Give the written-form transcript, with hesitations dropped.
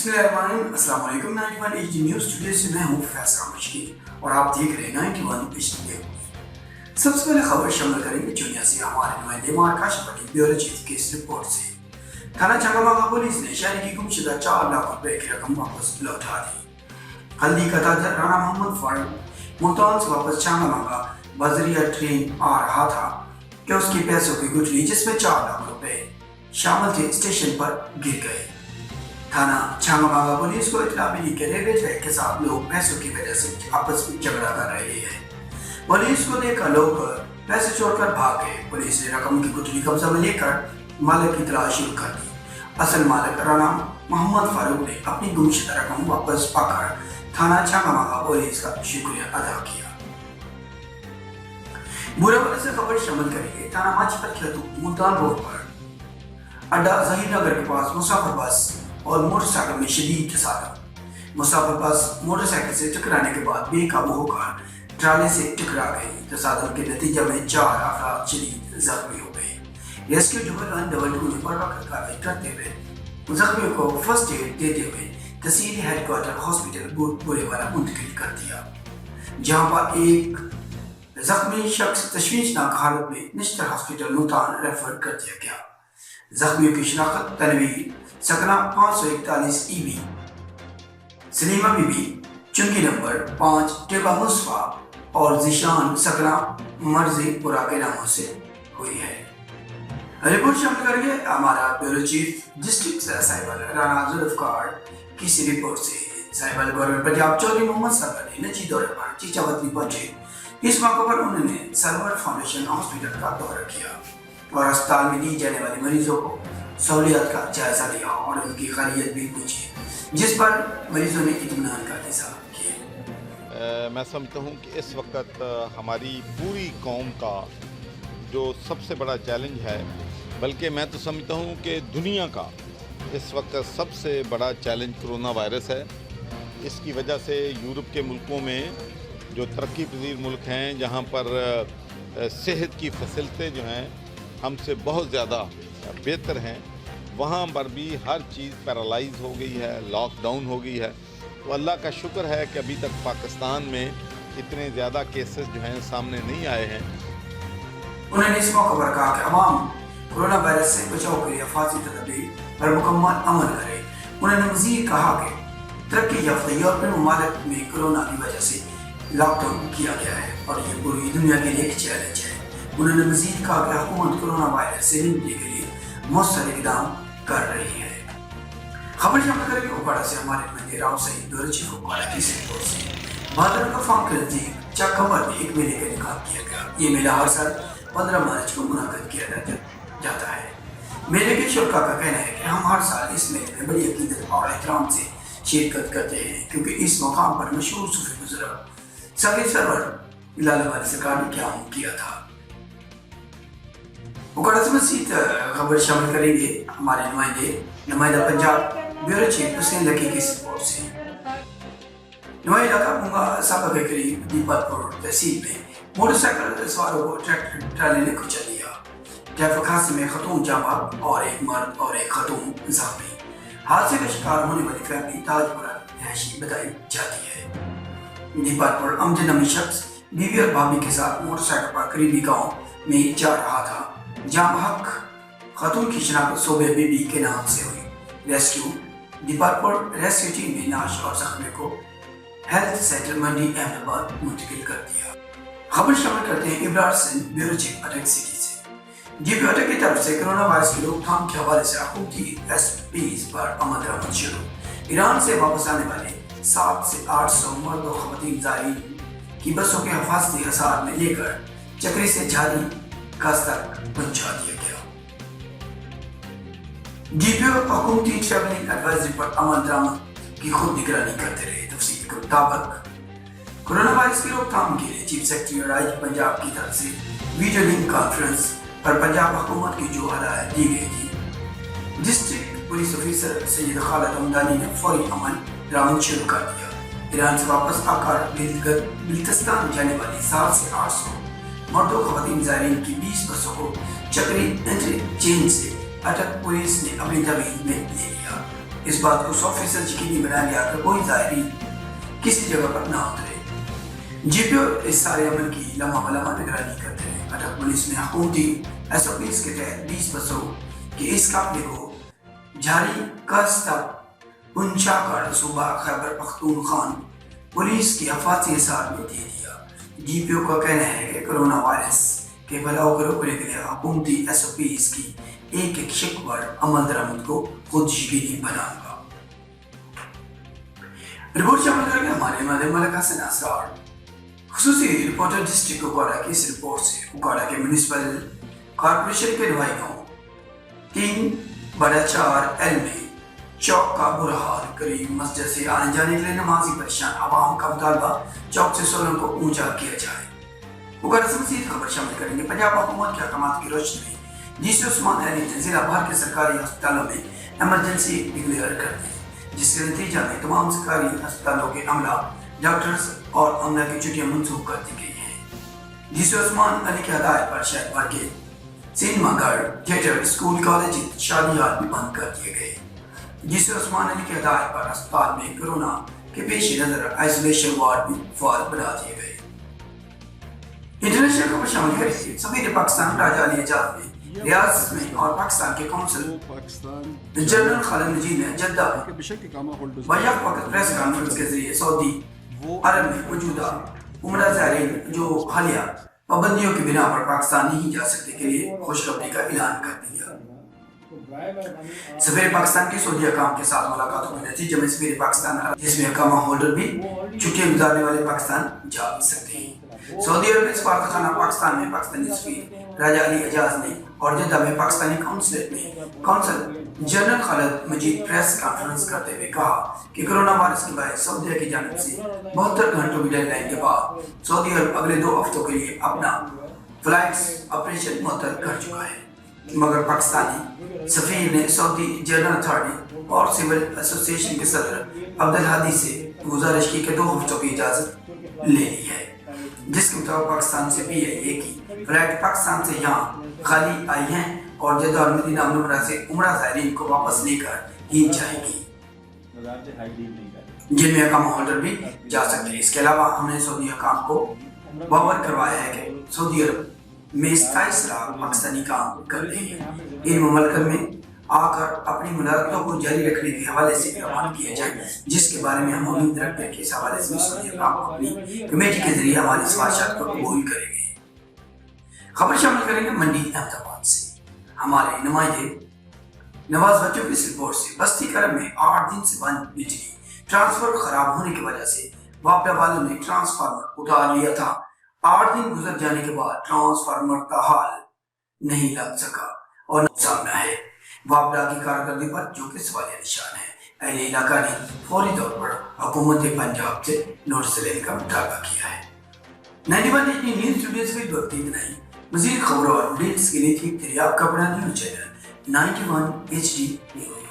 अस्सलाम वालेकुम। 91 HD news studio से मैं हूँ फैसला मशकी और आप देख रहे हैं 91 HD न्यूज़। सबसे पहले खबर शामिल करेंगे चुनिया से हमारे नुमाइंदे मार्का शफी ब्यूरो चीफ की इस रिपोर्ट से। थाना चंगामागा पुलिस ने शहर की गुमशुदा 4 लाख रुपए की रकम वापस लौटा दी। हल्दी का ताजर राणा मोहम्मद फारूक मुल्तान से वापस चंगामागा बजरिया ट्रेन आ रहा था कि उसकी पैसों की गुठली जिसमें 4 लाख रुपए शामिल थे स्टेशन पर गिर गए। थाना चंगामागा पुलिस को इत्तला मिली कि रेलवे ट्रैक के साथ लोग पैसों की वजह से आपस में झगड़ा कर रहे हैं। पुलिस को देखकर लोग पैसे छोड़कर भाग गए। पुलिस ने रकम की गुठली कब्जा में लेकर मालिक की तलाश शुरू कर दी। असल मालिक राणा मोहम्मद फारूक ने अपनी गुमशुदा रकम वापस पाकर थाना चंगामागा पुलिस का शुक्रिया अदा किया। बुरावली से खबर शामिल करेंगे। थाना माचीपत मुल्तान रोड पर अड्डा जहीर नगर के पास मुसाफिर बस और मोटरसाइकिल में शदीद तसादम। मुसाफिर बस मोटरसाइकिल से टकराने के बाद बेकाबू होकर ट्राले से टकरा गई। तसादम के नतीजे में 4 अफराद शदीद जख्मी हो गए। रेस्क्यू 112 ने पर वक्त कार्रवाई करते हुए जख्मियों को फर्स्ट एड देते हुए तहसीली हेडक्वार्टर हॉस्पिटल बुरेवाला मुंतकिल कर दिया, जहां पर एक जख्मी शख्स तशवीशनाक हालत में निश्तर हॉस्पिटल मुल्तान रेफर कर दिया गया। जख्मियों की शिनाख्त तनवीर सकना 541 EB, सलीमा बीबी चुंगी नंबर 5 टेबा मुस्फा और जिशान सकना मर्जीपुरा के नामों से हुई है। रिपोर्ट शामिल करके हमारा bureau chief district Sahiwal Rana Zulfiqar की इस रिपोर्ट से। साहिबाल गवर्नर पंजाब चौधरी मोहम्मद सरवर ने निजी दौरे पर चीचावतनी पहुंचे। इस मौके पर उन्होंने सरवर फाउंडेशन हॉस्पिटल का दौरा किया और अस्पताल में दी जाने वाले मरीजों को सहूलियत का जायजा लिया और उनकी खैरियत भी पूछी, जिस पर मरीजों ने इत्मीनान का इज़हार किया। मैं समझता हूँ कि इस वक्त हमारी पूरी कौम का जो सबसे बड़ा चैलेंज है, बल्कि मैं तो समझता हूँ कि दुनिया का इस वक्त सबसे बड़ा चैलेंज कोरोना वायरस है। इसकी वजह से यूरोप के मुल्कों में जो तरक्की पजीर मुल्क हैं, जहाँ पर सेहत की फैसिलिटी जो हैं हमसे बहुत ज़्यादा बेहतर हैं, वहाँ पर भी हर चीज़ पैरालाइज हो गई है, लॉकडाउन हो गई है। तो अल्लाह का शुक्र है कि अभी तक पाकिस्तान में इतने ज़्यादा केसेस जो हैं सामने नहीं आए हैं। उन्होंने इस मौके पर कहा कि अवाम कोरोना वायरस से बचाव के लिए हिफाजती तदबीर पर मुकम्मल अमल करे। उन्होंने मज़ीद कहा कि तरक्की याफ्ता यूरोपीय ममालिक में कोरोना की वजह से लॉकडाउन किया गया है और ये पूरी दुनिया के लिए एक चैलेंज है। उन्होंने मज़ीद कहा कि हुकूमत कोरोना वायरस से निपटने के लिए मौसर इक़दाम कर रही है। खबर शामिल करेंगे उपाड़ा से हमारे मंदिर राव सईद दोरची को उपाड़ा की रिपोर्ट से। भादर का फार्म के नज़दीक चकबर में एक मेले का इनेकाद किया गया। ये मेला हर साल 15 मार्च को मुनक़िद किया जाता है। मेले के शुरा का कहना है कि हम हर साल इस मेले में बड़ी अकीदत और एहतराम से शिरकत करते हैं, क्योंकि इस मकाम पर मशहूर सूफी बुजुर्ग सगीर सरवर लाला वाली सरकार ने क्या किया था। उकाड़ा से मज़ीद खबर शामिल करेंगे हमारे नुमाइंदा Punjab bureau chief Hussain lucky की रिपोर्ट से। नुमाइंदा का मुंगा साबा के करीब दीपकपुर तहसील में मोटरसाइकिल सवारों को ट्रैक्टर ट्राले ने कुचल दिया। ट्रैफिक हादसे में खतून जाबाज और एक मर्द और एक खतून जख्मी। हादसे का शिकार होने वाली फैमिली ताजपुरा रिहायशी बताई जाती है। दीपकपुर अमजद नमी शख्स बीवी और भाभी के साथ मोटरसाइकिल पर करीबी गाँव में जा रहा था, जहाँ बहक खतून की शनाख्त सोबे बीबी के नाम से हुई। रेस्क्यू दीपकपुर रेस्क्यू टीम ने नाश और जख्मी को हेल्थ सेंटर मंडी अहमदाबाद मुंतकिल कर दिया। खबर शामिल करते हैं इब्रार सिंह ब्यूरो चीफ अटक सिटी से। डीपी अटक की तरफ से कोरोना वायरस की रोकथाम के हवाले से हुकूमती SPs पर अमल दरामद शुरू। ईरान से वापस आने वाले 700 से 800 मर्द और ख़वातीन ज़ायरीन की बसों के हिफाजती हिसार में लेकर चक्री से झाड़ी कास तक पहुंचा दिया गया। DPO हुकूमती ट्रैवलिंग एडवाइजरी पर अमल दरामद की खुद निगरानी करते रहे। तफसील के मुताबिक कोरोना वायरस की रोकथाम के लिए चीफ सेक्रेटरी और राज्य पंजाब की तरफ से वीडियो लिंक कॉन्फ्रेंस पर पंजाब हुकूमत की जो हदायत दी गई थी, district police officer Syed Khalid Hamdani ने फौरी अमल दरामद शुरू कर दिया। ईरान से वापस आकर बिल्तिस्तान जाने वाली 700 से 800 मर्दों ख़वातीन ज़ायरीन की 20 बसों को चक्री इंटरचेंज से अटक पुलिस ने अपनी तवीज़ में ले लिया। इस बात को 100% यकीनी बना लिया कि कोई ज़ायरीन किसी जगह पर ना उतरे। जीपीओ इस सारे अमल की लम्हा लम्हा निगरानी करते हैं। अटक पुलिस ने हुकूमती SOPs के तहत 20 बसों के इस काफिले को झारी कस्तब पुंछाकर सूबा खैबर पख्तूनख्वा पुलिस की हिफाजती हिसार में दे दिया। जीपीओ का कहना है कि कोरोना वायरस के फैलाव को रोकने के लिए हुकूमती SOPs की एक एक शिक पर अमल दरामद को खुद यकीनी बनाऊंगा। रिपोर्ट शामिल करेंगे हमारे मलिक हसन असरार। खुसूसी रिपोर्टर डिस्ट्रिक्ट कुपवाड़ा की इस रिपोर्ट से कुपवाड़ा के म्यूनिसिपल कॉर्पोरेशन के नुमाई गाँव 3/4L में चौक का बुरा हाल। करीब मस्जिद से आने जाने के लिए नमाजी परेशान। आवाम का मुतालबा चौक से सोलन को ऊंचा किया जाए। कुपवाड़ा से मज़ीद खबर शामिल करेंगे। पंजाब हुकूमत के अहकामात की रोशनी में डीसी उस्मान अली ने जिला भर के सरकारी अस्पतालों में इमरजेंसी डिक्लेयर कर दी, जिसके नतीजा में तमाम सरकारी अस्पतालों के अमला, डॉक्टर्स और अमला की छुट्टियां मंसूख कर दी गई हैं। डीसी उस्मान अली की हदायत पर शहर भर के सिनेमा घर, थिएटर, स्कूल, कॉलेज, शादी हाल भी बंद कर दिए गए। डीसी उस्मान अली की हदायत पर अस्पताल में कोरोना के पेश नजर आइसोलेशन वार्ड भी फाल बना दिए गए। इंटरनेशनल खबर शामिल करेंगे। सफीर पाकिस्तान राजा अली एजाज ने रियासत में और पाकिस्तान के कौंसल जनरल खालिद मजीद ने जद्दा में बैक वक्त प्रेस कॉन्फ्रेंस के जरिए सऊदी अरब में मौजूदा उम्रा ज़ायरीन जो हालिया पाबंदियों की बिना पर पाकिस्तान नहीं जा सकते के लिए खुशखबरी का ऐलान कर दिया। सफीर पाकिस्तान की सऊदी हकाम के साथ मुलाकातों के नतीजे में सफीर पाकिस्तान जिसमें हकामा होल्डर भी छुट्टियां गुजारने वाले पाकिस्तान जा सकते हैं। सऊदी अरब में सफारतखाना पाकिस्तान में पाकिस्तानी सफीर राजा अली एजाज ने और जद्दा में पाकिस्तानी काउंसलेट में कौंसल जनरल खालिद मजीद प्रेस कॉन्फ्रेंस करते हुए कहा कि कोरोना वायरस के बायस सऊदी की जानिब से 72 घंटों की डेडलाइन के बाद सऊदी अरब अगले 2 हफ्तों के लिए अपना फ्लाइट्स ऑपरेशन मुअत्तल कर चुका है, मगर पाकिस्तानी सफीर ने सऊदी जनरल अथॉरिटी और सिविल एसोसिएशन के सदर अब्दुल हादी से गुजारिश की कि 2 हफ्तों की इजाजत ले ली है, जिसके मुताबिक पाकिस्तान से PIA की फ्लाइट पाकिस्तान से यहाँ खाली आई हैं और जद्दा और मदीना मुनव्वरा से उम्रा ज़ायरीन को वापस लेकर ही जाएगी, जिनमें हकाम होल्डर भी जा सकते हैं। इसके अलावा हमने सऊदी हकाम को बावर करवाया है कि सऊदी अरब में 27 लाख पाकिस्तानी काम करते हैं। इन मुमलकत में आकर अपनी मुलाकातों को जारी रखने के हवाले से ऐलान किया जाए, जिसके बारे में हम उम्मीद रखते हैं कि इस हवाले से सऊदी हकाम अपनी कमेटी के जरिए हमारी सिफारिशात को कबूल करेंगे। खबर शामिल करेंगे मंडी अहमदाबाद से। हमारे नुमाइंदे नवाज बच्चों की इस रिपोर्ट से बस्ती करम में 8 दिन से बंद बिजली ट्रांसफर खराब होने की वजह से वापडा वालों ने ट्रांसफार्मर उतार लिया था। 8 दिन गुजर जाने के बाद ट्रांसफार्मर ताहाल नहीं लग सका और सामना है वापडा की कारकर्दगी पर जो कि सवालिया निशान है। अहले इलाका ने फौरी तौर पर हुकूमत पंजाब से नोटिस लेने का मुतालबा किया है। 91 न्यूज़ स्टूडियो से वक्ती बनाई। मज़ीद खबरों और अपडेट्स के लिए ठीक आपका अपना न्यूज़ चैनल 91 HD न्यूज़।